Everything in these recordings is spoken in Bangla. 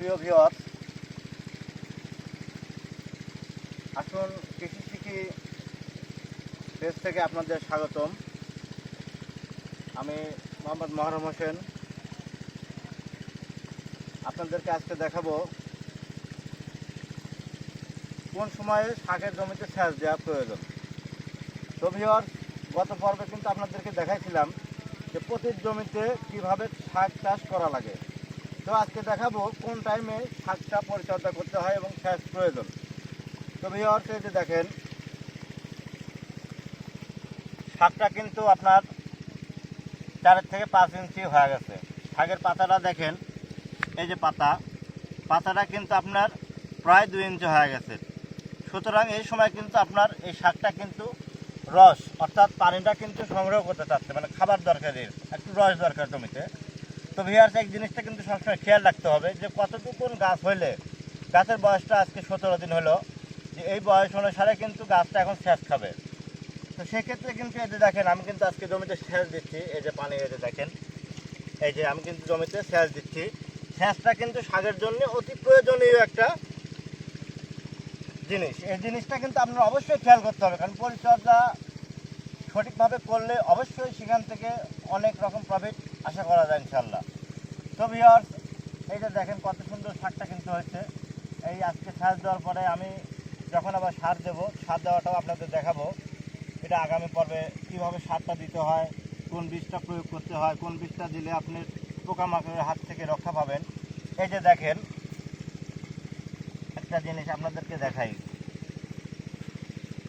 প্রিয় ভিউয়ার্স, আসুন কৃষি শিখি পেজ থেকে আপনাদের স্বাগতম। আমি মোহাম্মদ মহরম হোসেন। আপনাদেরকে আজকে দেখাবো কোন সময়ে শাকের জমিতে সেচ দেওয়া প্রয়োজন। তো ভিউয়ার্স, গত পর্বে কিন্তু আপনাদেরকে দেখাইছিলাম যে প্রতি জমিতে কিভাবে শাক চাষ করা লাগে। তো আজকে দেখাবো কোন টাইমে শাকটা পরিচর্যা করতে হয় এবং সেচ প্রয়োজন। তো ভিউয়ার্স, এই যে দেখেন, শাকটা কিন্তু আপনার 4 থেকে 5 ইঞ্চি হয়ে গেছে। শাকের পাতাটা দেখেন, এই যে পাতাটা কিন্তু আপনার প্রায় 2 ইঞ্চি হয়ে গেছে। সুতরাং এই সময় কিন্তু আপনার এই শাকটা কিন্তু রস অর্থাৎ পানিটা কিন্তু সংগ্রহ করতে চাচ্ছে, মানে খাবার দরকারের একটু রস দরকার জমিতে। তো ভিউয়ার্স, এই জিনিসটা কিন্তু সবসময় খেয়াল রাখতে হবে যে কতটুকু গাছ হইলে, গাছের বয়সটা আজকে 17 দিন হলো, যে এই বয়স অনুসারে কিন্তু গাছটা এখন সেচ খাবে। তো সেক্ষেত্রে কিন্তু এই যে দেখেন, আমি কিন্তু আজকে জমিতে সেচ দিচ্ছি। এই যে পানি, এই যে দেখেন, এই যে আমি কিন্তু জমিতে সেচ দিচ্ছি। সেচটা কিন্তু শাকের জন্য অতি প্রয়োজনীয় একটা জিনিস। এই জিনিসটা কিন্তু আপনার অবশ্যই খেয়াল করতে হবে, কারণ পরিচর্যা সঠিকভাবে করলে অবশ্যই সেখান থেকে অনেক রকম প্রফিট আশা করা যায় ইনশাল্লাহ। তো ভিউয়ার্স, এই যে দেখেন কত সুন্দর শাকটা কিন্তু হয়েছে। এই আজকে সেচ দেওয়ার পরে আমি যখন আবার সার দেবো, সার দেওয়াটাও আপনাদের দেখাবো। এটা আগামী পর্বে কীভাবে সারটা দিতে হয়, কোন বীজটা প্রয়োগ করতে হয়, কোন বীজটা দিলে আপনি পোকামাকড়ের হাত থেকে রক্ষা পাবেন। এই যে দেখেন, একটা জিনিস আপনাদেরকে দেখাই।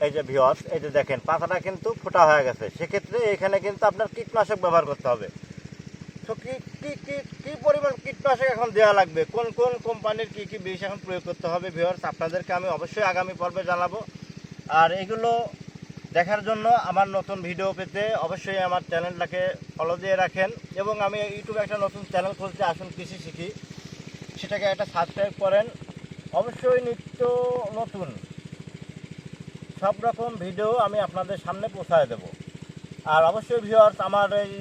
এই যে ভিউয়ার্স, এই যে দেখেন পাতাটা কিন্তু ফোটা হয়ে গেছে। সেক্ষেত্রে এখানে কিন্তু আপনার কীটনাশক ব্যবহার করতে হবে। তো কী পরিমাণ কীটনাশক এখন দেওয়া লাগবে, কোন কোন কোম্পানির কী বীজ এখন প্রয়োগ করতে হবে, ভিউয়ার্স আপনাদেরকে আমি অবশ্যই আগামী পর্বে জানাবো। আর এগুলো দেখার জন্য আমার নতুন ভিডিও পেতে অবশ্যই আমার চ্যানেলটাকে ফলো দিয়ে রাখেন, এবং আমি ইউটিউবে একটা নতুন চ্যানেল খুলতে, আসুন কৃষি শিখি, সেটাকে একটা সাবস্ক্রাইব করেন। অবশ্যই নিত্য নতুন সব রকম ভিডিও আমি আপনাদের সামনে পৌঁছায় দেব। আর অবশ্যই ভিউয়ার্স, আমার এই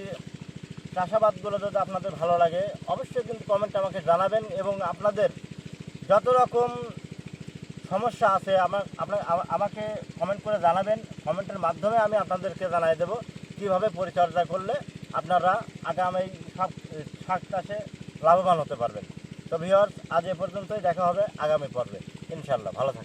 চাষাবাদগুলো যদি আপনাদের ভালো লাগে অবশ্যই কিন্তু কমেন্টে আমাকে জানাবেন, এবং আপনাদের যত রকম সমস্যা আছে আমাকে কমেন্ট করে জানাবেন। কমেন্টের মাধ্যমে আমি আপনাদেরকে জানিয়ে দেব কীভাবে পরিচর্যা করলে আপনারা আগামী শাক চাষে লাভবান হতে পারবেন। তো ভিউয়ার্স, আজ এ পর্যন্তই, দেখা হবে আগামী পর্বে ইনশাল্লাহ। ভালো থাকবেন।